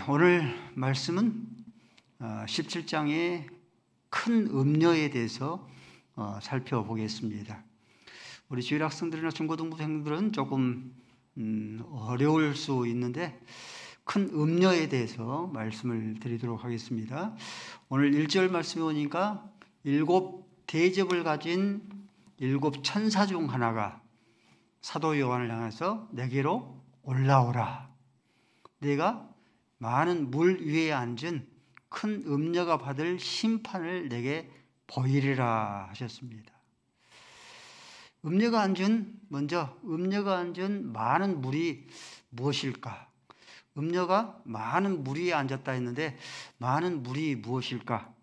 오늘 말씀은 17장의 큰 음녀에 대해서 살펴보겠습니다. 우리 주일 학생들이나 중고등부생들은 조금 어려울 수 있는데 큰 음녀에 대해서 말씀을 드리도록 하겠습니다. 오늘 1절 말씀에 오니까 7 대접을 가진 7 천사 중 하나가 사도 요한을 향해서 내게로 올라오라. 내가 많은 물 위에 앉은 큰 음녀가 받을 심판을 내게 보이리라 하셨습니다. 음녀가 앉은 많은 물이 무엇일까? 음녀가 많은 물 위에 앉았다 했는데 많은 물이 무엇일까?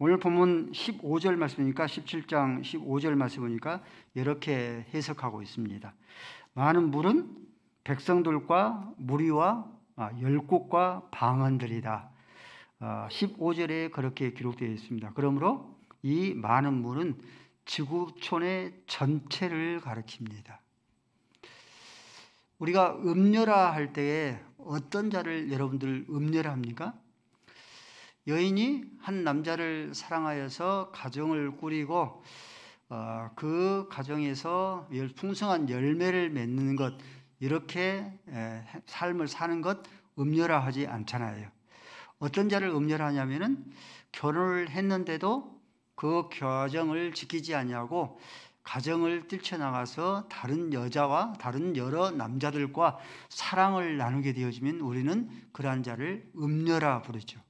오늘 본문 15절 말씀이니까 17장 15절 말씀이니까 이렇게 해석하고 있습니다. 많은 물은 백성들과 무리와 열국과 방언들이다. 15절에 그렇게 기록되어 있습니다. 그러므로 이 많은 물은 지구촌의 전체를 가리킵니다. 우리가 음녀라 할 때에 어떤 자를 여러분들 음녀라 합니까? 여인이 한 남자를 사랑하여서 가정을 꾸리고 그 가정에서 풍성한 열매를 맺는 것, 이렇게 삶을 사는 것 음녀라 하지 않잖아요. 어떤 자를 음녀라 하냐면은 결혼을 했는데도 그 가정을 지키지 아니하고 가정을 뛰쳐나가서 다른 여자와 다른 여러 남자들과 사랑을 나누게 되어지면 우리는 그러한 자를 음녀라 부르죠.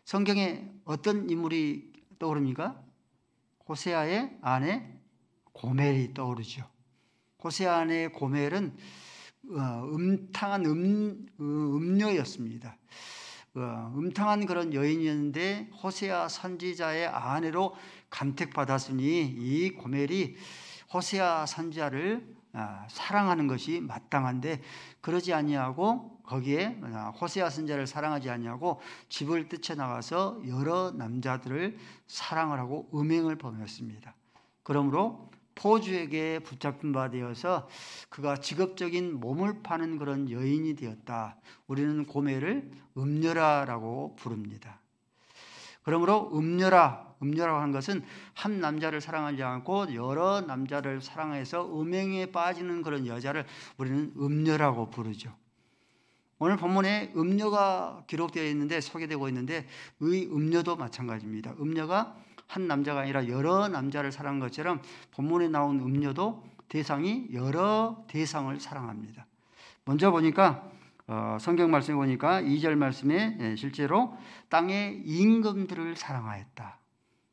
성경에 어떤 인물이 떠오릅니까? 호세아의 아내 고멜이 떠오르죠. 호세아 아내 고멜은 음탕한 음녀였습니다. 음탕한 그런 여인이었는데 호세아 선지자의 아내로 간택받았으니 이 고멜이 호세아 선지자를 사랑하는 것이 마땅한데 그러지 아니하고 거기에 호세아 선지자를 사랑하지 아니하고 집을 뛰쳐나가서 여러 남자들을 사랑을 하고 음행을 범했습니다. 그러므로 포주에게 붙잡힌 바 되어서 그가 직업적인 몸을 파는 그런 여인이 되었다. 우리는 고멜을 음녀라라고 부릅니다. 그러므로 음녀라고 하는 것은 한 남자를 사랑하지 않고 여러 남자를 사랑해서 음행에 빠지는 그런 여자를 우리는 음녀라고 부르죠. 오늘 본문에 음녀가 기록되어 있는데 소개되고 있는데 의 음녀도 마찬가지입니다. 음녀가 한 남자가 아니라 여러 남자를 사랑한 것처럼 본문에 나온 음녀도 대상이 여러 대상을 사랑합니다. 먼저 보니까 성경 말씀에 보니까 2절 말씀에 실제로 땅의 임금들을 사랑하였다.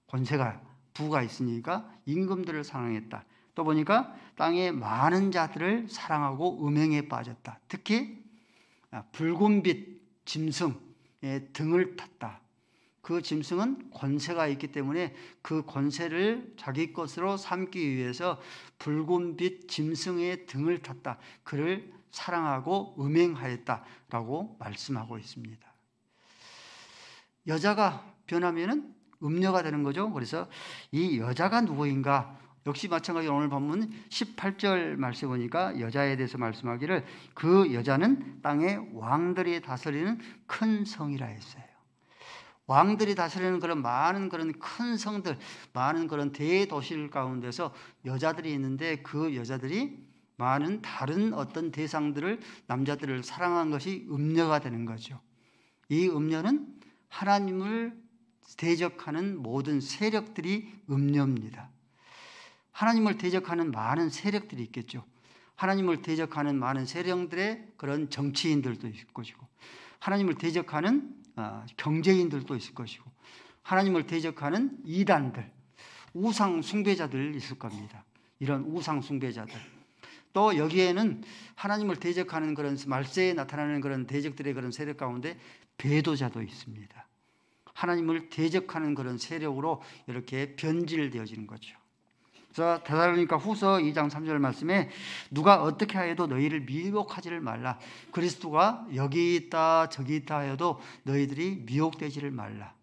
권세가 부가 있으니까 임금들을 사랑했다. 또 보니까 땅의 많은 자들을 사랑하고 음행에 빠졌다. 특히 붉은빛 짐승의 등을 탔다. 그 짐승은 권세가 있기 때문에 그 권세를 자기 것으로 삼기 위해서 붉은빛 짐승의 등을 탔다. 그를 사랑하고 음행하였다라고 말씀하고 있습니다. 여자가 변하면은 음녀가 되는 거죠. 그래서 이 여자가 누구인가? 역시 마찬가지로 오늘 본문 18절 말씀에 보니까 여자에 대해서 말씀하기를 그 여자는 땅의 왕들이 다스리는 큰 성이라 했어요. 왕들이 다스리는 그런 많은 그런 큰 성들, 많은 그런 대도시들 가운데서 여자들이 있는데 그 여자들이 많은 다른 어떤 대상들을, 남자들을 사랑한 것이 음녀가 되는 거죠. 이 음녀는 하나님을 대적하는 모든 세력들이 음녀입니다. 하나님을 대적하는 많은 세력들이 있겠죠. 하나님을 대적하는 많은 세력들의 그런 정치인들도 있을 것이고, 하나님을 대적하는 경제인들도 있을 것이고, 하나님을 대적하는 이단들, 우상 숭배자들 있을 겁니다. 이런 우상 숭배자들. 또 여기에는 하나님을 대적하는 그런 말세에 나타나는 그런 대적들의 그런 세력 가운데 배도자도 있습니다. 하나님을 대적하는 그런 세력으로 이렇게 변질되어지는 거죠. 그래서 데살로니가 후서 2장 3절 말씀에 누가 어떻게 하여도 너희를 미혹하지를 말라. 그리스도가 여기 있다 저기 있다 하여도 너희들이 미혹되지를 말라.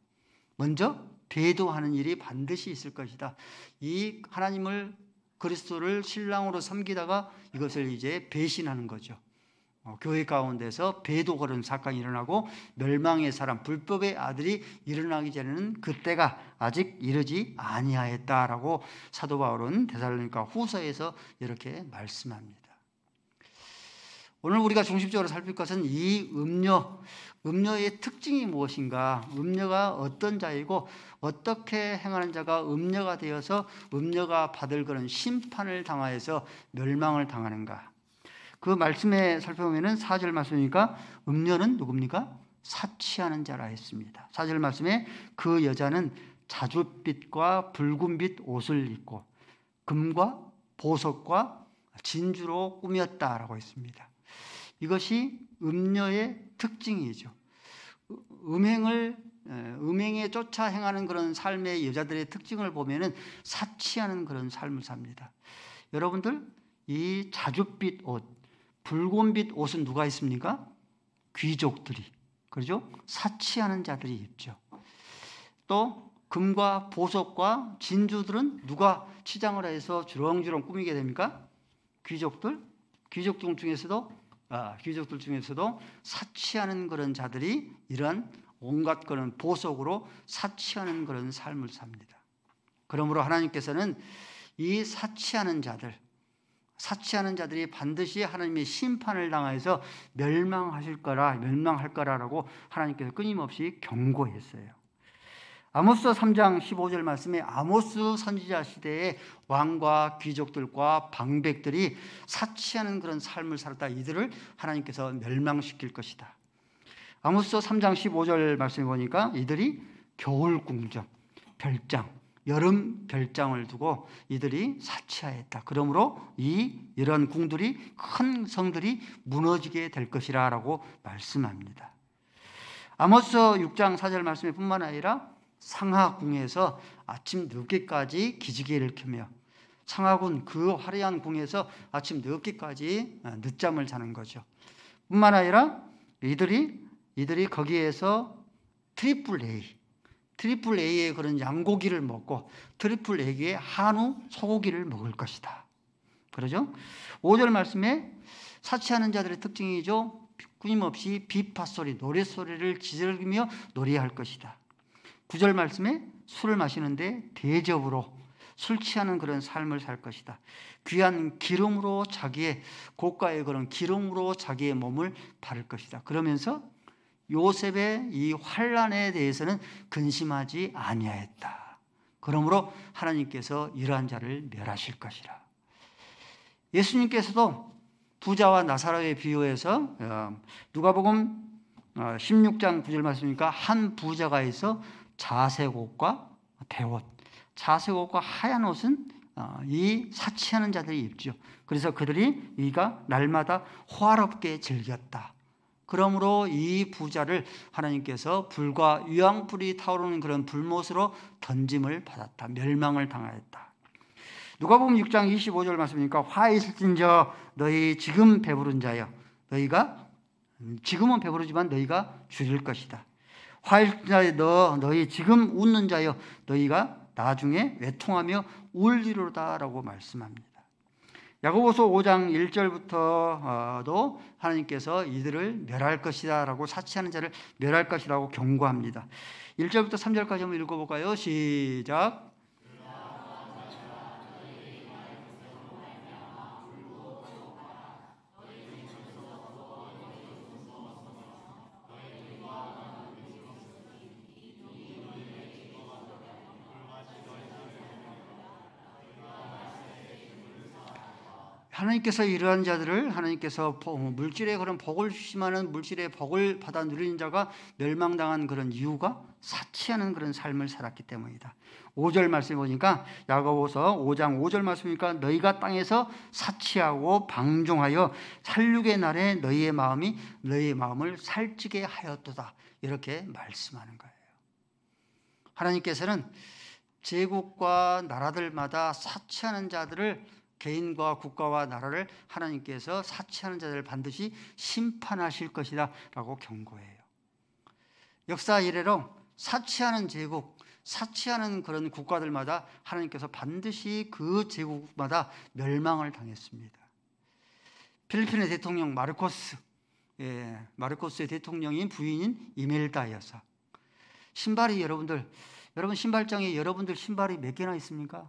먼저 배도하는 일이 반드시 있을 것이다. 이 하나님을 그리스도를 신랑으로 섬기다가 이것을 이제 배신하는 거죠. 교회 가운데서 배도 그런 사건이 일어나고 멸망의 사람, 불법의 아들이 일어나기 전에는 그때가 아직 이르지 아니하였다라고 사도 바울은 데살로니가 후서에서 이렇게 말씀합니다. 오늘 우리가 중심적으로 살필 것은 이 음녀의 특징이 무엇인가, 음녀가 어떤 자이고 어떻게 행하는 자가 음녀가 되어서 음녀가 받을 그런 심판을 당하여서 멸망을 당하는가. 그 말씀에 살펴보면 4절 말씀이니까 음녀는 누굽니까? 사치하는 자라 했습니다. 4절 말씀에 그 여자는 자줏빛과 붉은빛 옷을 입고 금과 보석과 진주로 꾸몄다라고 했습니다. 이것이 음녀의 특징이죠. 음행에 쫓아 행하는 그런 삶의 여자들의 특징을 보면은 사치하는 그런 삶을 삽니다. 여러분들, 이 자줏빛 옷, 붉은빛 옷은 누가 입습니까? 귀족들이, 그렇죠? 사치하는 자들이 입죠. 또 금과 보석과 진주들은 누가 치장을 해서 주렁주렁 꾸미게 됩니까? 귀족들 중에서도 사치하는 그런 자들이 이런 온갖 그런 보석으로 사치하는 그런 삶을 삽니다. 그러므로 하나님께서는 이 사치하는 자들이 반드시 하나님의 심판을 당해서 멸망할 거라라고 하나님께서 끊임없이 경고했어요. 아모스 3장 15절 말씀에 아모스 선지자 시대에 왕과 귀족들과 방백들이 사치하는 그런 삶을 살았다. 이들을 하나님께서 멸망시킬 것이다. 아모스 3장 15절 말씀에 보니까 이들이 겨울 궁전, 별장, 여름 별장을 두고 이들이 사치하였다. 그러므로 이런 궁들이, 큰 성들이 무너지게 될 것이라 라고 말씀합니다. 아모스 6장 4절 말씀에 뿐만 아니라 상하궁에서 아침 늦게까지 기지개를 켜며, 상하군 그 화려한 궁에서 아침 늦게까지 늦잠을 자는 거죠. 뿐만 아니라 이들이 거기에서 트리플 A의 그런 양고기를 먹고 트리플 A의 한우 소고기를 먹을 것이다. 그러죠? 5절 말씀에 사치하는 자들의 특징이죠. 끊임없이 비파소리, 노랫소리를 지르며 노래할 것이다. 9절 말씀에 술을 마시는데 대접으로 술 취하는 그런 삶을 살 것이다. 귀한 기름으로 고가의 그런 기름으로 자기의 몸을 바를 것이다. 그러면서 요셉의 이 환난에 대해서는 근심하지 아니하였다. 그러므로 하나님께서 이러한 자를 멸하실 것이라. 예수님께서도 부자와 나사로에 비유해서 누가복음 16장 9절 말씀이니까 한 부자가 있어 자색 옷과 배옷, 자색 옷과 하얀 옷은 이 사치하는 자들이 입죠. 그래서 그들이 이가 날마다 호화롭게 즐겼다. 그러므로 이 부자를 하나님께서 불과 유황불이 타오르는 그런 불못으로 던짐을 받았다. 멸망을 당하였다. 누가복음 6장 25절 말씀이니까 화 있을진저 너희 지금 배부른 자여, 너희가 지금은 배부르지만 너희가 줄일 것이다. 화 있을 자여 너희 지금 웃는 자여, 너희가 나중에 외통하며 울리로다 라고 말씀합니다. 야고보서 5장 1절부터도 하나님께서 이들을 멸할 것이다 라고, 사치하는 자를 멸할 것이라고 경고합니다. 1절부터 3절까지 한번 읽어볼까요? 시작. 하나님께서 이러한 자들을, 하나님께서 물질의 그런 복을 주시면은 물질의 복을 받아 누리는 자가 멸망당한 그런 이유가 사치하는 그런 삶을 살았기 때문이다. 5절 말씀해 보니까 야고보서 5장 5절 말씀이니까 너희가 땅에서 사치하고 방종하여 살육의 날에 너희의 마음을 살찌게 하였도다. 이렇게 말씀하는 거예요. 하나님께서는 제국과 나라들마다 사치하는 자들을, 개인과 국가와 나라를 하나님께서 사치하는 자들을 반드시 심판하실 것이다 라고 경고해요. 역사 이래로 사치하는 제국, 사치하는 그런 국가들마다 하나님께서 반드시 그 제국마다 멸망을 당했습니다. 필리핀의 대통령 마르코스, 마르코스의 대통령인 부인인 이멜다 여사. 신발이 여러분 신발장에 여러분들 신발이 몇 개나 있습니까?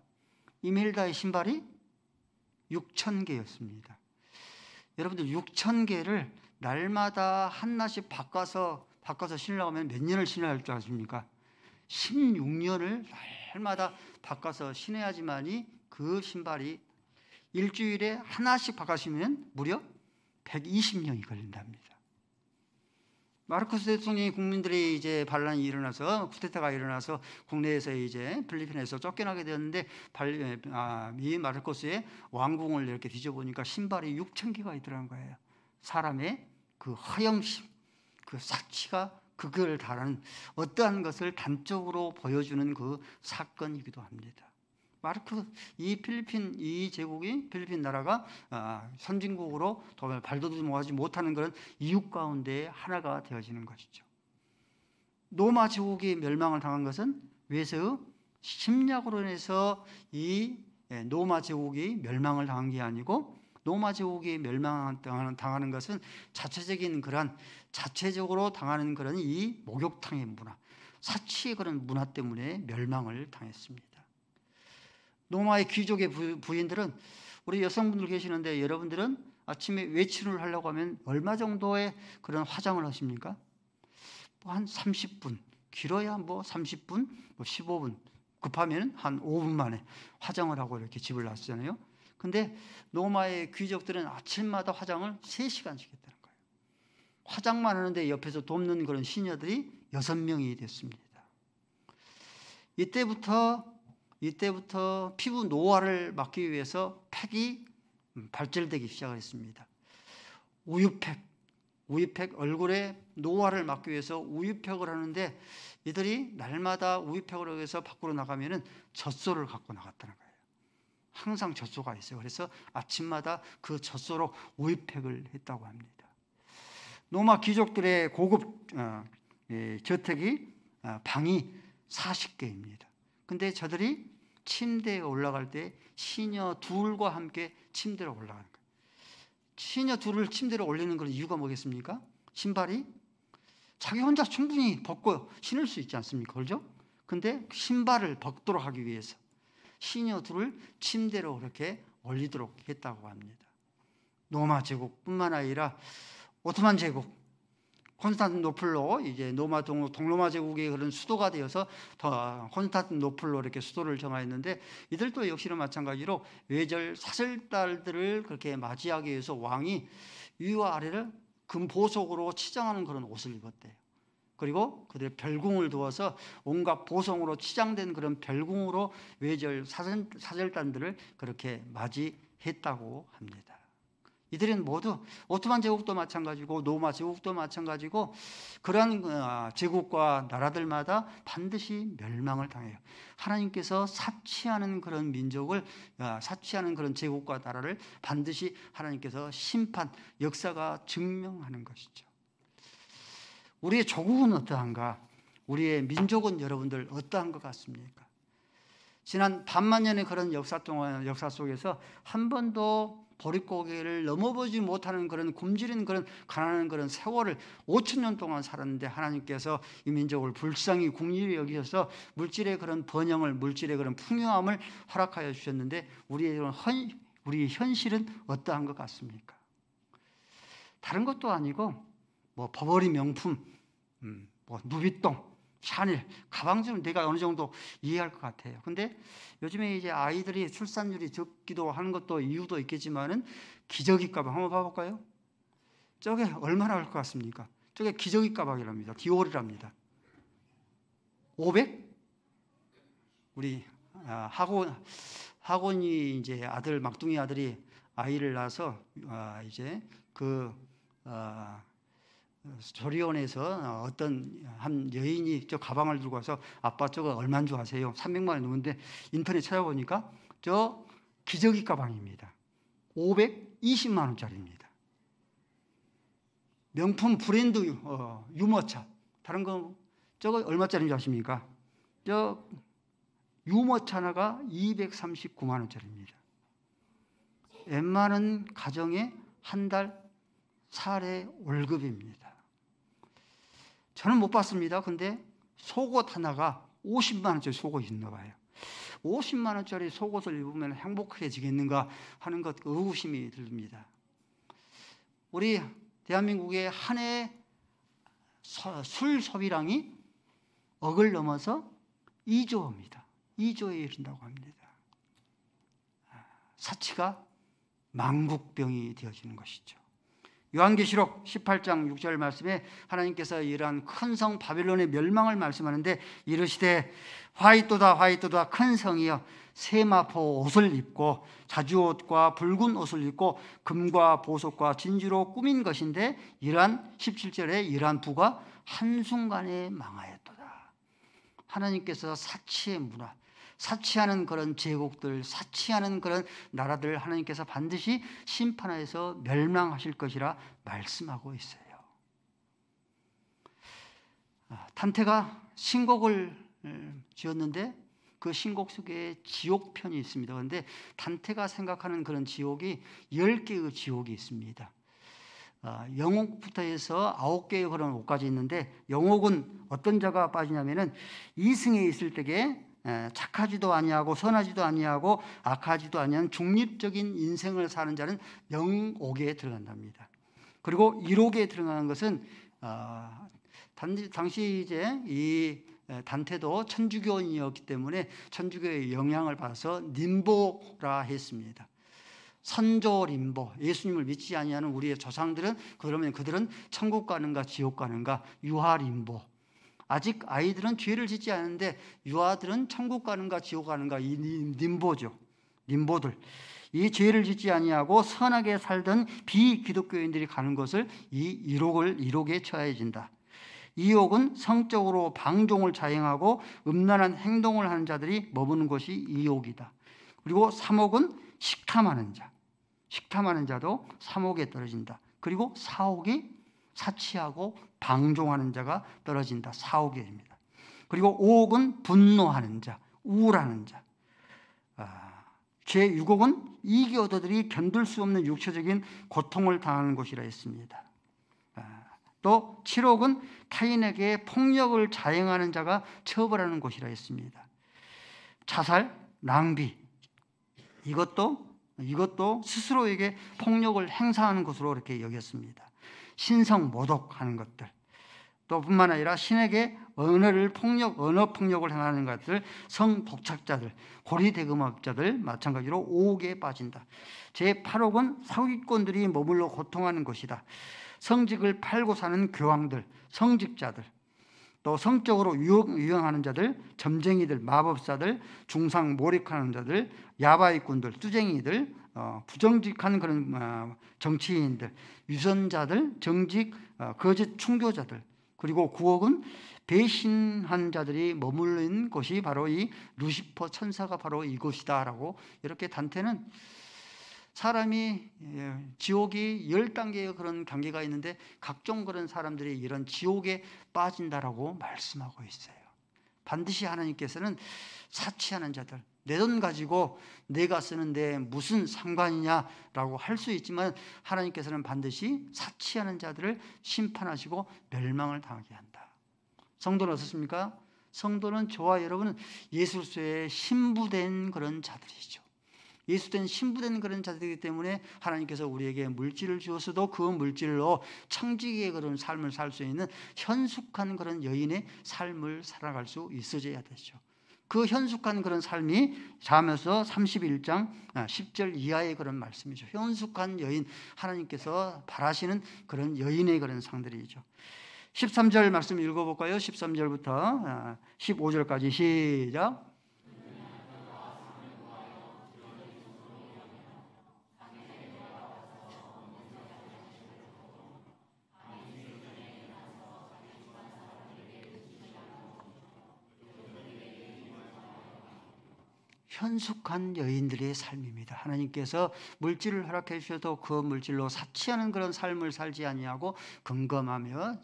이멜다의 신발이 6,000개였습니다. 여러분들 6,000개를 날마다 한나씩 바꿔서 신으려고 하면 몇 년을 신어야 할 줄 아십니까? 16년을 날마다 바꿔서 신어야지만이 그 신발이 일주일에 하나씩 바꿔시면 무려 120년이 걸린답니다. 마르코스 대통령이 국민들이 이제 반란이 일어나서 쿠데타가 일어나서 국내에서 이제 필리핀에서 쫓겨나게 되었는데 이 마르코스의 왕궁을 이렇게 뒤져보니까 신발이 6,000개가 있더라는 거예요. 사람의 그 허영심, 그 사치가 극을 달하는 어떠한 것을 단적으로 보여주는 그 사건이기도 합니다. 이 필리핀 이 제국이 필리핀 나라가 선진국으로 발돋움하지 못하는 그런 이유 가운데 하나가 되어지는 것이죠. 로마 제국이 멸망을 당한 것은 외세의 침략으로 인해서 이 로마 제국이 멸망을 당한 게 아니고, 로마 제국이 멸망당하는 것은 자체적으로 당하는 그런 이 목욕탕의 문화, 사치의 그런 문화 때문에 멸망을 당했습니다. 로마의 귀족의 부인들은, 우리 여성분들 계시는데 여러분들은 아침에 외출을 하려고 하면 얼마 정도의 그런 화장을 하십니까? 한 30분, 길어야 30분, 15분, 급하면 한 5분 만에 화장을 하고 이렇게 집을 나서잖아요. 근데 로마의 귀족들은 아침마다 화장을 3시간씩 했다는 거예요. 화장만 하는데 옆에서 돕는 그런 시녀들이 6명이 됐습니다. 이때부터 피부 노화를 막기 위해서 팩이 발달되기 시작했습니다. 우유팩, 얼굴에 노화를 막기 위해서 우유팩을 하는데, 이들이 날마다 우유팩을 하기 위해서 밖으로 나가면은 젖소를 갖고 나갔다는 거예요. 항상 젖소가 있어요. 그래서 아침마다 그 젖소로 우유팩을 했다고 합니다. 로마 귀족들의 고급 저택이 방이 40개입니다. 근데 저들이 침대에 올라갈 때 시녀 둘과 함께 침대로 올라가는 거예요. 시녀 둘을 침대로 올리는 그런 이유가 뭐겠습니까? 신발이 자기 혼자 충분히 벗고 신을 수 있지 않습니까? 그렇죠? 근데 신발을 벗도록 하기 위해서 시녀 둘을 침대로 그렇게 올리도록 했다고 합니다. 로마 제국뿐만 아니라 오토만 제국, 콘스탄티노플로 이제 동로마 제국의 그런 수도가 되어서 콘스탄티노플로 이렇게 수도를 정하였는데, 이들도 역시나 마찬가지로 외절 사절달들을 그렇게 맞이하기 위해서 왕이 위와 아래를 금보석으로 치장하는 그런 옷을 입었대요. 그리고 그들의 별궁을 두어서 온갖 보석으로 치장된 그런 별궁으로 외절 사절단들을 그렇게 맞이했다고 합니다. 이들은 모두 오토만 제국도 마찬가지고 로마 제국도 마찬가지고 그러한 제국과 나라들마다 반드시 멸망을 당해요. 하나님께서 사치하는 그런 민족을, 사치하는 그런 제국과 나라를 반드시 하나님께서 심판, 역사가 증명하는 것이죠. 우리의 조국은 어떠한가? 우리의 민족은 여러분들 어떠한 것 같습니까? 지난 반만년의 그런 역사 속에서 한 번도 보릿고개를 넘어보지 못하는 그런 굶주린 그런 가난한 그런 세월을 5,000년 동안 살았는데, 하나님께서 이 민족을 불쌍히 긍휼히 여기셔서 물질의 그런 번영을, 물질의 그런 풍요함을 허락하여 주셨는데, 우리의 현실은 어떠한 것 같습니까? 다른 것도 아니고 버버리 명품, 누비똥, 샤넬, 가방 좀 내가 어느 정도 이해할 것 같아요. 근데 요즘에 이제 아이들이 출산율이 적기도 하는 것도 이유도 있겠지만은 기저귀 가방 한번 봐볼까요? 저게 얼마나 할 것 같습니까? 저게 기저귀 가방이랍니다. 디올이랍니다. 500? 우리 학원이 이제 막둥이 아들이 아이를 낳아서 이제 조리원에서 어떤 한 여인이 저 가방을 들고 와서 아빠 저거 얼마인 줄 아세요? 300만 원 넘는데 인터넷 찾아보니까 저 기저귀 가방입니다. 520만 원짜리입니다. 명품 브랜드 유모차. 다른 거 저거 얼마짜리인 줄 아십니까? 저 유모차 하나가 239만 원짜리입니다. 웬만한 가정에 한 달 살의 월급입니다. 저는 못 봤습니다. 근데 속옷 하나가 50만 원짜리 속옷이 있나 봐요. 50만 원짜리 속옷을 입으면 행복해지겠는가 하는 것 의구심이 듭니다. 우리 대한민국의 한 해 술 소비량이 억을 넘어서 2조입니다. 2조에 이른다고 합니다. 사치가 망국병이 되어지는 것이죠. 요한계시록 18장 6절 말씀에 하나님께서 이러한 큰 성 바벨론의 멸망을 말씀하는데 이르시되 화이토다 화이토다 큰 성이여 세마포 옷을 입고 자주옷과 붉은 옷을 입고 금과 보석과 진주로 꾸민 것인데 이러한 17절에 이러한 부가 한순간에 망하였도다. 하나님께서 사치의 문화, 사치하는 그런 제국들, 사치하는 그런 나라들 하나님께서 반드시 심판하여서 멸망하실 것이라 말씀하고 있어요. 단테가 신곡을 지었는데 그 신곡 속에 지옥편이 있습니다. 그런데 단테가 생각하는 그런 지옥이 10개의 지옥이 있습니다. 영옥부터 해서 9개의 그런 옥까지 있는데 영옥은 어떤 자가 빠지냐면은 이승에 있을 때에 착하지도 아니하고 선하지도 아니하고 악하지도 아니한 중립적인 인생을 사는 자는 영옥에 들어간답니다. 그리고 1옥에 들어가는 것은 당시 이제 이 단테도 천주교인이었기 때문에 천주교의 영향을 받아서 림보라 했습니다. 선조 림보, 예수님을 믿지 아니하는 우리의 조상들은 그러면 그들은 천국 가는가 지옥 가는가 유아 림보. 아직 아이들은 죄를 짓지 않는데 유아들은 천국 가는가 지옥 가는가 이 림보죠. 림보들. 이 죄를 짓지 아니하고 선하게 살던 비기독교인들이 가는 것을 이 1옥에 처해진다. 2옥은 성적으로 방종을 자행하고 음란한 행동을 하는 자들이 머무는 곳이 2옥이다. 그리고 3옥은 식탐하는 자. 식탐하는 자도 3옥에 떨어진다. 그리고 4옥이 사치하고 방종하는 자가 떨어진다. 4옥입니다. 그리고 5옥은 분노하는 자, 우울하는 자. 제6옥은 이교도들이 견딜 수 없는 육체적인 고통을 당하는 곳이라 했습니다. 또 7옥은 타인에게 폭력을 자행하는 자가 처벌하는 곳이라 했습니다. 자살, 낭비 이것도 스스로에게 폭력을 행사하는 것으로 이렇게 여겼습니다. 신성 모독하는 것들 또 뿐만 아니라 신에게 언어 폭력을 행하는 것들, 성독착자들, 고리대금업자들 마찬가지로 5옥에 빠진다. 제8옥은 사기꾼들이 머물러 고통하는 곳이다. 성직을 팔고 사는 교황들, 성직자들, 또 성적으로 유용하는 자들, 점쟁이들, 마법사들, 중상 몰입하는 자들, 야바이꾼들, 투쟁이들, 부정직한 그런 정치인들, 유선자들, 정직, 거짓 충교자들, 그리고 9옥은 배신한 자들이 머무른 곳이 바로 이 루시퍼 천사가 바로 이곳이다라고 이렇게 단테는 사람이 지옥이 10단계의 그런 단계가 있는데 각종 그런 사람들이 이런 지옥에 빠진다라고 말씀하고 있어요. 반드시 하나님께서는 사치하는 자들, 내 돈 가지고 내가 쓰는데 무슨 상관이냐라고 할 수 있지만 하나님께서는 반드시 사치하는 자들을 심판하시고 멸망을 당하게 한다. 성도는 어떻습니까? 성도는 저와 여러분은 예수로서의 신부된 그런 자들이죠. 예수된 신부된 그런 자들이기 때문에 하나님께서 우리에게 물질을 주었어도 그 물질로 청지기의 그런 삶을 살 수 있는 현숙한 그런 여인의 삶을 살아갈 수 있어져야 되죠. 그 현숙한 그런 삶이 잠에서 31장 10절 이하의 그런 말씀이죠. 현숙한 여인, 하나님께서 바라시는 그런 여인의 그런 상들이죠. 13절 말씀 읽어볼까요? 13절부터 15절까지 시작. 현숙한 여인들의 삶입니다. 하나님께서 물질을 허락해 주셔도 그 물질로 사치하는 그런 삶을 살지 아니하고 금검하며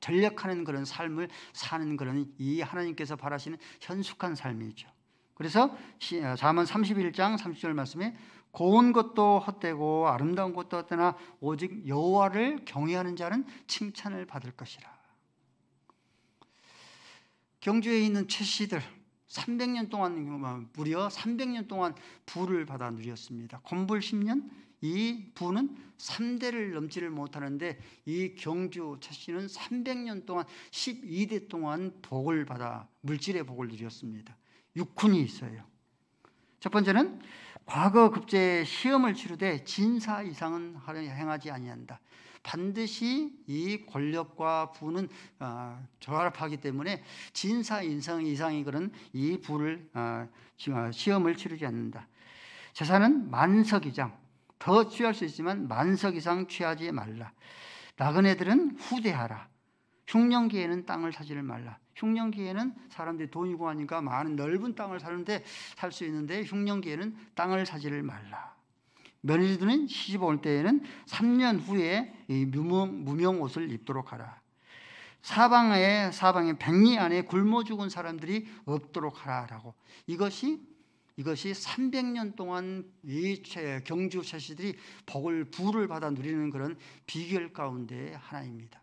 전력하는 그런 삶을 사는 그런 이 하나님께서 바라시는 현숙한 삶이죠. 그래서 잠언 31장 30절 말씀에 고운 것도 헛되고 아름다운 것도 헛되나 오직 여호와를 경외하는 자는 칭찬을 받을 것이라. 경주에 있는 최씨들 300년 동안, 무려 300년 동안 부를 받아 누렸습니다. 건불 10년, 이 부는 3대를 넘지를 못하는데 이 경주 최씨는 300년 동안 12대 동안 복을 받아 물질의 복을 누렸습니다. 육훈이 있어요. 첫 번째는 과거 급제에 시험을 치르되 진사 이상은 행하지 아니한다. 반드시 이 권력과 부는 결합하기 때문에 진사 이상이 그런 이 부를 시험을 치르지 않는다. 재산은 만석 이상, 더 취할 수 있지만 만석 이상 취하지 말라. 나그네들은 후대하라. 흉년기에는 땅을 사지를 말라. 흉년기에는 사람들이 돈이 구하니까 많은 넓은 땅을 사는데 살 수 있는데 흉년기에는 땅을 사지를 말라. 며느리들은 시집 올 때에는 3년 후에 이 무명 옷을 입도록 하라. 사방에 백리 안에 굶어 죽은 사람들이 없도록 하라라고. 이것이 300년 동안 이 경주 최씨들이 부를 받아 누리는 그런 비결 가운데 하나입니다.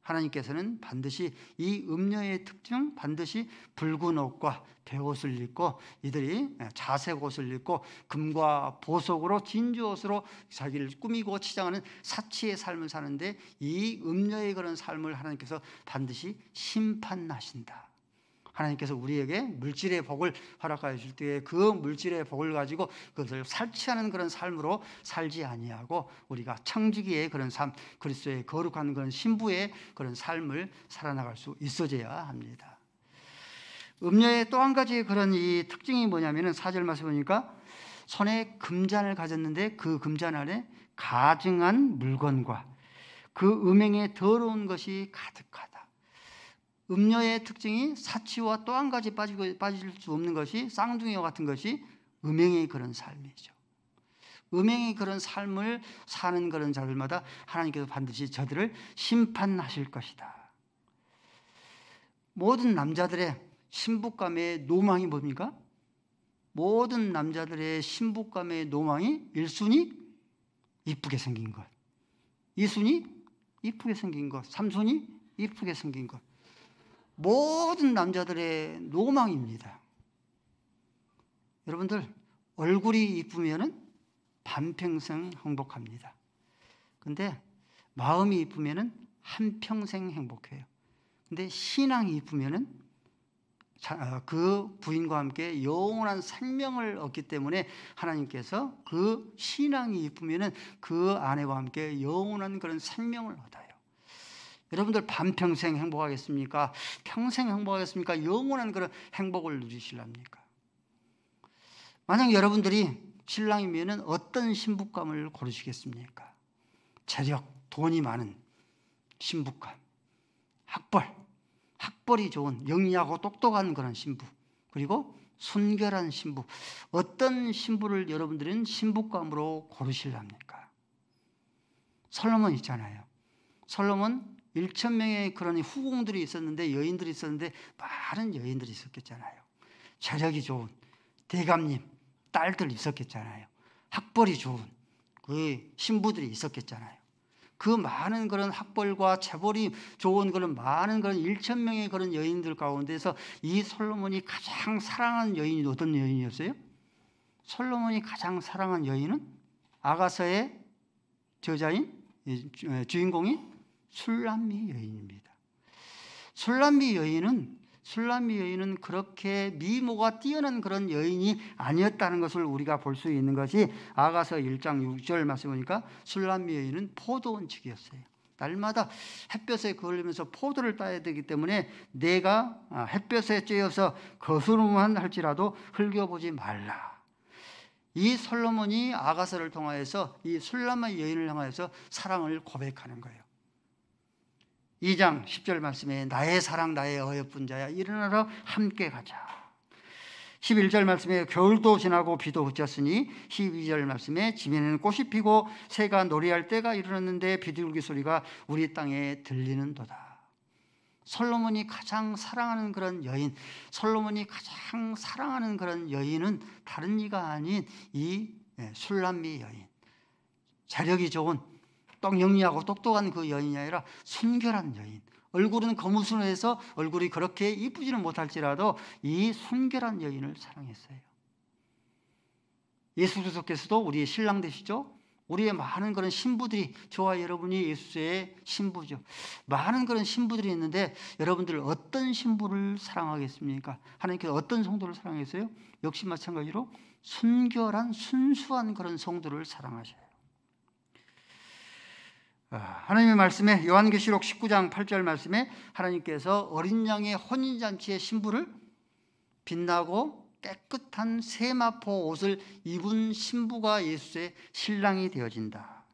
하나님께서는 반드시 이 음녀의 특징, 반드시 붉은 옷과 베옷을 입고 이들이 자색 옷을 입고 금과 보석으로 진주옷으로 자기를 꾸미고 치장하는 사치의 삶을 사는데 이 음녀의 그런 삶을 하나님께서 반드시 심판하신다. 하나님께서 우리에게 물질의 복을 허락하여 줄 때에 그 물질의 복을 가지고 그것을 살취하는 그런 삶으로 살지 아니하고 우리가 청지기의 그런 삶, 그리스도의 거룩한 그런 신부의 그런 삶을 살아나갈 수 있어져야 합니다. 음녀의 또 한 가지 그런 이 특징이 뭐냐면은 4절 말씀 보니까 손에 금잔을 가졌는데 그 금잔 안에 가증한 물건과 그 음행에 더러운 것이 가득하다. 음녀의 특징이 사치와 또 한 가지 빠질 수 없는 것이 쌍둥이와 같은 것이 음행의 그런 삶이죠. 음행의 그런 삶을 사는 그런 자들마다 하나님께서 반드시 저들을 심판하실 것이다. 모든 남자들의 신부감의 노망이 뭡니까? 모든 남자들의 신부감의 노망이 1순위 이쁘게 생긴 것, 2순위 이쁘게 생긴 것, 3순위 이쁘게 생긴 것. 모든 남자들의 노망입니다. 여러분들 얼굴이 이쁘면은 반평생 행복합니다. 근데 마음이 이쁘면은 한평생 행복해요. 근데 신앙이 이쁘면은 그 부인과 함께 영원한 생명을 얻기 때문에 하나님께서 그 신앙이 이쁘면은 그 아내와 함께 영원한 그런 생명을 얻어요. 여러분들 반평생 행복하겠습니까? 평생 행복하겠습니까? 영원한 그런 행복을 누리실랍니까? 만약 여러분들이 신랑이면 어떤 신부감을 고르시겠습니까? 재력, 돈이 많은 신부감, 학벌이 좋은 영리하고 똑똑한 그런 신부, 그리고 순결한 신부. 어떤 신부를 여러분들은 신부감으로 고르실랍니까? 솔로몬 있잖아요. 솔로몬 1,000명의 그런 후궁들이 있었는데, 여인들이 있었는데 많은 여인들이 있었겠잖아요. 재력이 좋은 대감님 딸들 있었겠잖아요. 학벌이 좋은 그 신부들이 있었겠잖아요. 그 많은 그런 학벌과 재벌이 좋은 그런 많은 그런 1,000명의 그런 여인들 가운데서 이 솔로몬이 가장 사랑하는 여인이 어떤 여인이었어요? 솔로몬이 가장 사랑한 여인은 아가서의 저자인 주인공이 술람미 여인입니다. 술람미 여인은 그렇게 미모가 뛰어난 그런 여인이 아니었다는 것을 우리가 볼 수 있는 것이 아가서 1장 6절 말씀 보니까 술람미 여인은 포도원칙이었어요. 날마다 햇볕에 그을리면서 포도를 따야 되기 때문에 내가 햇볕에 쬐어서 거스름만 할지라도 흘겨보지 말라. 이 솔로몬이 아가서를 통하여서 이 술람미 여인을 향하여서 사랑을 고백하는 거예요. 2장 10절 말씀에 나의 사랑 나의 어여쁜 자야 일어나라 함께 가자. 11절 말씀에 겨울도 지나고 비도 그쳤으니 12절 말씀에 지면에는 꽃이 피고 새가 노래할 때가 이르렀는데 비둘기 소리가 우리 땅에 들리는도다. 솔로몬이 가장 사랑하는 그런 여인, 솔로몬이 가장 사랑하는 그런 여인은 다른 이가 아닌 이 술람미 여인, 자력이 좋은 영리하고 똑똑한 그 여인이 아니라 순결한 여인, 얼굴은 거무스해서 얼굴이 그렇게 이쁘지는 못할지라도 이 순결한 여인을 사랑했어요. 예수 그리스도께서도 우리의 신랑 되시죠. 우리의 많은 그런 신부들이, 저와 여러분이 예수의 신부죠. 많은 그런 신부들이 있는데 여러분들 어떤 신부를 사랑하겠습니까? 하나님께서 어떤 성도를 사랑했어요? 역시 마찬가지로 순결한 순수한 그런 성도를 사랑하셔요. 하나님의 말씀에 요한계시록 19장 8절 말씀에 하나님께서 어린 양의 혼인잔치의 신부를 빛나고 깨끗한 세마포 옷을 입은 신부가 예수의 신랑이 되어진다.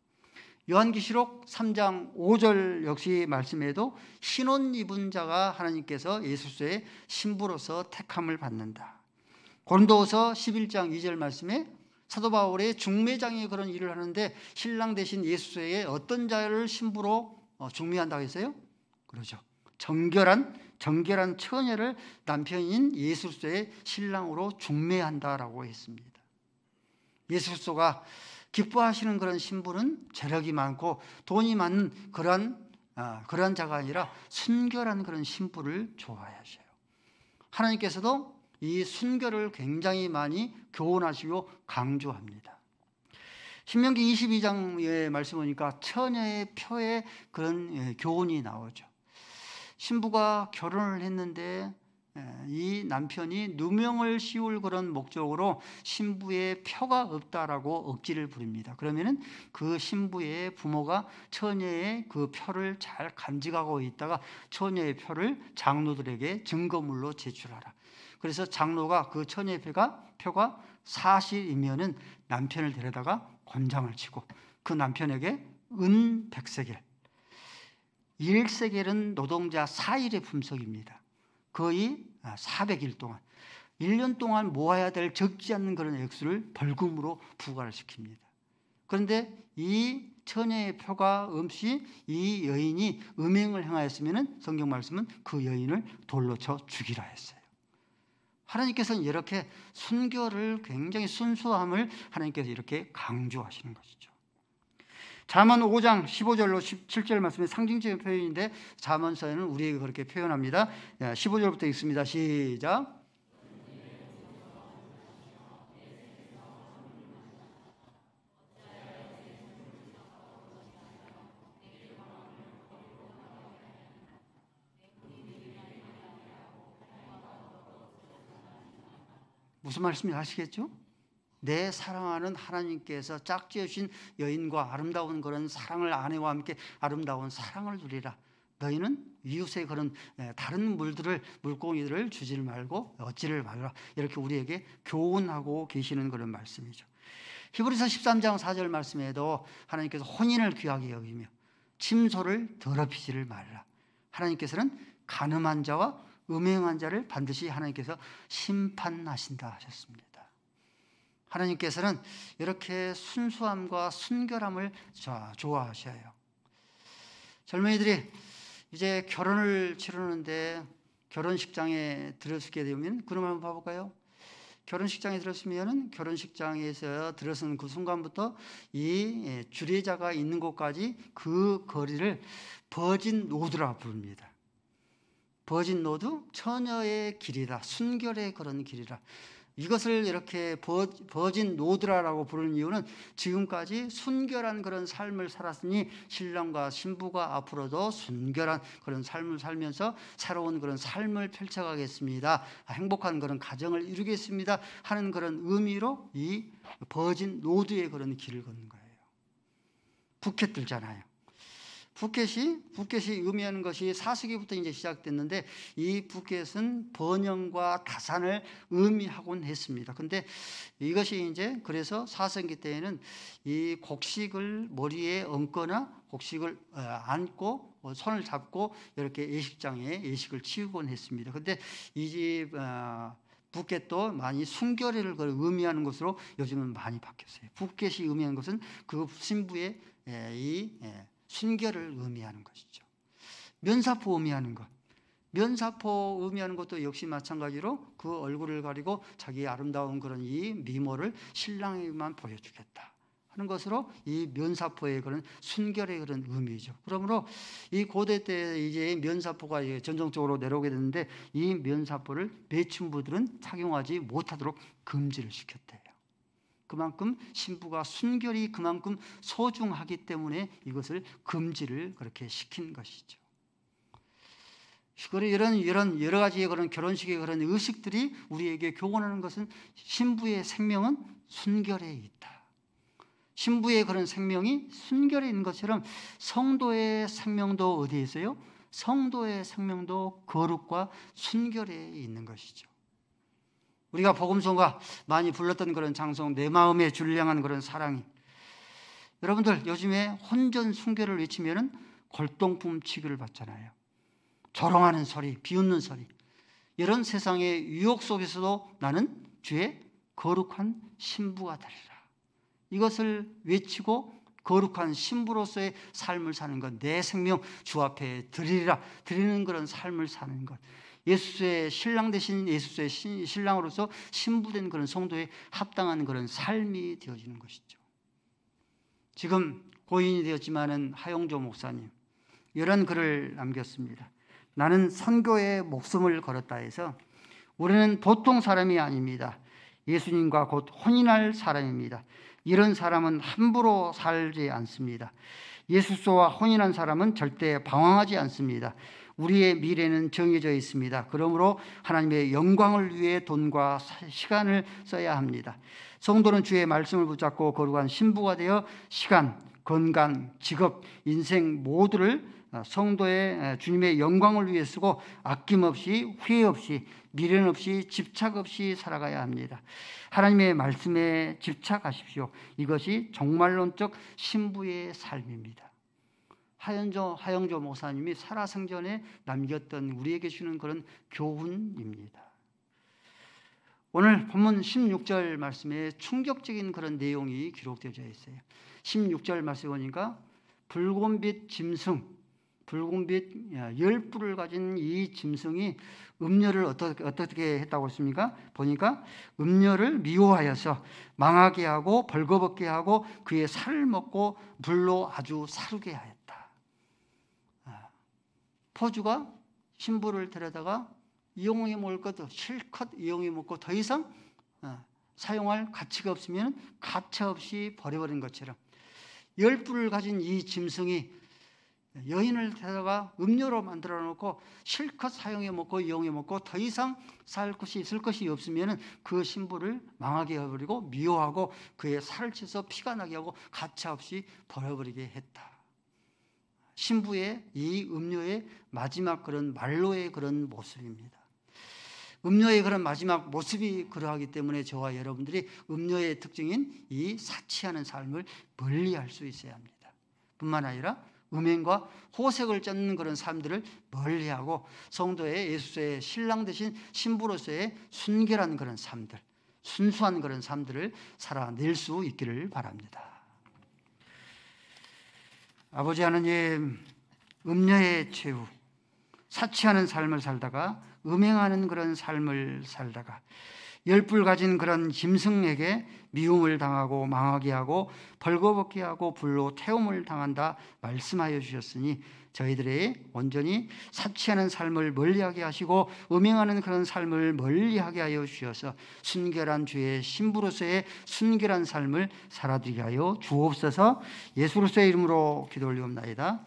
요한계시록 3장 5절 역시 말씀에도 흰옷 입은 자가 하나님께서 예수의 신부로서 택함을 받는다. 고린도후서 11장 2절 말씀에 사도 바울의 중매장의 그런 일을 하는데 신랑 대신 예수의 어떤 자를 신부로 중매한다고 했어요? 그렇죠. 정결한 처녀를 남편인 예수 그리스도의 신랑으로 중매한다라고 했습니다. 예수 그리스도가 기뻐하시는 그런 신부는 재력이 많고 돈이 많은 그러한 자가 아니라 순결한 그런 신부를 좋아하셔요. 하나님께서도 이 순결을 굉장히 많이 교훈하시고 강조합니다. 신명기 22장의 말씀 보니까 처녀의 표의 그런 교훈이 나오죠. 신부가 결혼을 했는데 이 남편이 누명을 씌울 그런 목적으로 신부의 표가 없다라고 억지를 부립니다. 그러면은 그 신부의 부모가 처녀의 그 표를 잘 간직하고 있다가 처녀의 표를 장로들에게 증거물로 제출하라. 그래서 장로가 그 처녀의 표가 사실이면은 남편을 데려다가 권장을 치고 그 남편에게 은 100세겔, 1세겔은 노동자 4일의 품삯입니다. 거의 400일 동안 1년 동안 모아야 될 적지 않는 그런 액수를 벌금으로 부과를 시킵니다. 그런데 이 처녀의 표가 없이 이 여인이 음행을 행하였으면 성경 말씀은 그 여인을 돌로 쳐 죽이라 했어요. 하나님께서는 이렇게 순결을, 굉장히 순수함을 하나님께서 이렇게 강조하시는 것이죠. 잠언 5장 15절로 17절 말씀이 상징적인 표현인데 잠언서에는 우리에게 그렇게 표현합니다. 15절부터 읽습니다. 시작. 무슨 말씀인지 아시겠죠? 내 사랑하는 하나님께서 짝지으신 여인과 아름다운 그런 사랑을, 아내와 함께 아름다운 사랑을 누리라. 너희는 이웃의 그런 다른 물고기들을 주지 말고 얻지를 말라. 이렇게 우리에게 교훈하고 계시는 그런 말씀이죠. 히브리서 13장 4절 말씀에도 하나님께서 혼인을 귀하게 여기며 침소를 더럽히지를 말라. 하나님께서는 간음한 자와 음행한 자를 반드시 하나님께서 심판하신다 하셨습니다. 하나님께서는 이렇게 순수함과 순결함을 좋아하셔요. 젊은이들이 이제 결혼을 치르는데 결혼식장에 들어서게 되면 그럼 한번 봐볼까요? 결혼식장에 들었으면 결혼식장에서 들어서는 그 순간부터 이 주례자가 있는 곳까지 그 거리를 버진 로드라 부릅니다. 버진 로드, 처녀의 길이다, 순결의 그런 길이라. 이것을 이렇게 버진 노드라라고 부르는 이유는 지금까지 순결한 그런 삶을 살았으니 신랑과 신부가 앞으로도 순결한 그런 삶을 살면서 새로운 그런 삶을 펼쳐가겠습니다. 행복한 그런 가정을 이루겠습니다 하는 그런 의미로 이 버진 노드의 그런 길을 걷는 거예요. 부켓 들잖아요. 부켓이 의미하는 것이 4세기부터 이제 시작됐는데 이 부켓은 번영과 다산을 의미하곤 했습니다. 근데 이것이 이제 그래서 4세기 때에는 이 곡식을 머리에 얹거나 곡식을 안고 손을 잡고 이렇게 예식장에 예식을 치우곤 했습니다. 근데 이 집 부켓도 많이 순결을 의미하는 것으로 요즘은 많이 바뀌었어요. 부켓이 의미하는 것은 그 신부의 이 순결을 의미하는 것이죠. 면사포 의미하는 것. 면사포 의미하는 것도 역시 마찬가지로 그 얼굴을 가리고 자기의 아름다운 그런 이 미모를 신랑에게만 보여주겠다 하는 것으로 이 면사포의 그런 순결의 그런 의미죠. 그러므로 이 고대 때 이제 면사포가 이제 전통적으로 내려오게 됐는데 이 면사포를 매춘부들은 착용하지 못하도록 금지를 시켰대요. 그만큼 신부가 순결이 그만큼 소중하기 때문에 이것을 금지를 그렇게 시킨 것이죠. 이런 여러 가지의 그런 결혼식의 그런 의식들이 우리에게 교훈하는 것은 신부의 생명은 순결에 있다. 신부의 그런 생명이 순결에 있는 것처럼 성도의 생명도 어디에 있어요? 성도의 생명도 거룩과 순결에 있는 것이죠. 우리가 복음송가 많이 불렀던 그런 장송, 내 마음에 주를 향한 그런 사랑이, 여러분들 요즘에 혼전 순결을 외치면은 골동품 취급을 받잖아요. 조롱하는 소리, 비웃는 소리, 이런 세상의 유혹 속에서도 나는 주의 거룩한 신부가 되리라, 이것을 외치고 거룩한 신부로서의 삶을 사는 것, 내 생명 주 앞에 드리리라, 드리는 그런 삶을 사는 것, 예수의 신랑 되신 예수의 신랑으로서 신부된 그런 성도에 합당한 그런 삶이 되어지는 것이죠. 지금 고인이 되었지만은 하용조 목사님 이런 글을 남겼습니다. 나는 선교에 목숨을 걸었다 해서 우리는 보통 사람이 아닙니다. 예수님과 곧 혼인할 사람입니다. 이런 사람은 함부로 살지 않습니다. 예수와 혼인한 사람은 절대 방황하지 않습니다. 우리의 미래는 정해져 있습니다. 그러므로 하나님의 영광을 위해 돈과 시간을 써야 합니다. 성도는 주의 말씀을 붙잡고 거룩한 신부가 되어 시간, 건강, 직업, 인생 모두를 성도의 주님의 영광을 위해 쓰고 아낌없이 후회 없이 미련 없이 집착 없이 살아가야 합니다. 하나님의 말씀에 집착하십시오. 이것이 종말론적 신부의 삶입니다. 하영조 목사님이 살아생전에 남겼던 우리에게 주는 그런 교훈입니다. 오늘 본문 16절 말씀에 충격적인 그런 내용이 기록되어 있어요. 16절 말씀에 보니까 붉은빛 짐승, 붉은빛 10뿔을 가진 이 짐승이 음녀를 어떻게 했다고 했습니까? 보니까 음녀를 미워하여서 망하게 하고 벌거벗게 하고 그의 살을 먹고 불로 아주 사르게 하였다. 포주가 신부를 데려다가 이용해 먹을 것도 실컷 이용해 먹고 더 이상 사용할 가치가 없으면 가차없이 버려버린 것처럼 10뿔을 가진 이 짐승이 여인을 데려다가 음료로 만들어 놓고 실컷 사용해 먹고 이용해 먹고 더 이상 살 것이 있을 것이 없으면 그 신부를 망하게 해버리고 미워하고 그의 살을 찢어 피가 나게 하고 가차없이 버려버리게 했다. 신부의 이 음료의 마지막 그런 말로의 그런 모습입니다. 음료의 그런 마지막 모습이 그러하기 때문에 저와 여러분들이 음료의 특징인 이 사치하는 삶을 멀리할 수 있어야 합니다. 뿐만 아니라 음행과 호색을 쫓는 그런 삶들을 멀리하고 성도의 예수의 신랑 되신 신부로서의 순결한 그런 삶들, 순수한 그런 삶들을 살아낼 수 있기를 바랍니다. 아버지 하나님, 음녀의 최후, 사치하는 삶을 살다가 음행하는 그런 삶을 살다가 10뿔 가진 그런 짐승에게 미움을 당하고 망하게 하고 벌거벗게 하고 불로 태움을 당한다 말씀하여 주셨으니 저희들의 온전히 사치하는 삶을 멀리하게 하시고 음행하는 그런 삶을 멀리하게 하여 주셔서 순결한 주의 신부로서의 순결한 삶을 살아드리게 하여 주옵소서. 예수 그리스도의 이름으로 기도 올리옵나이다.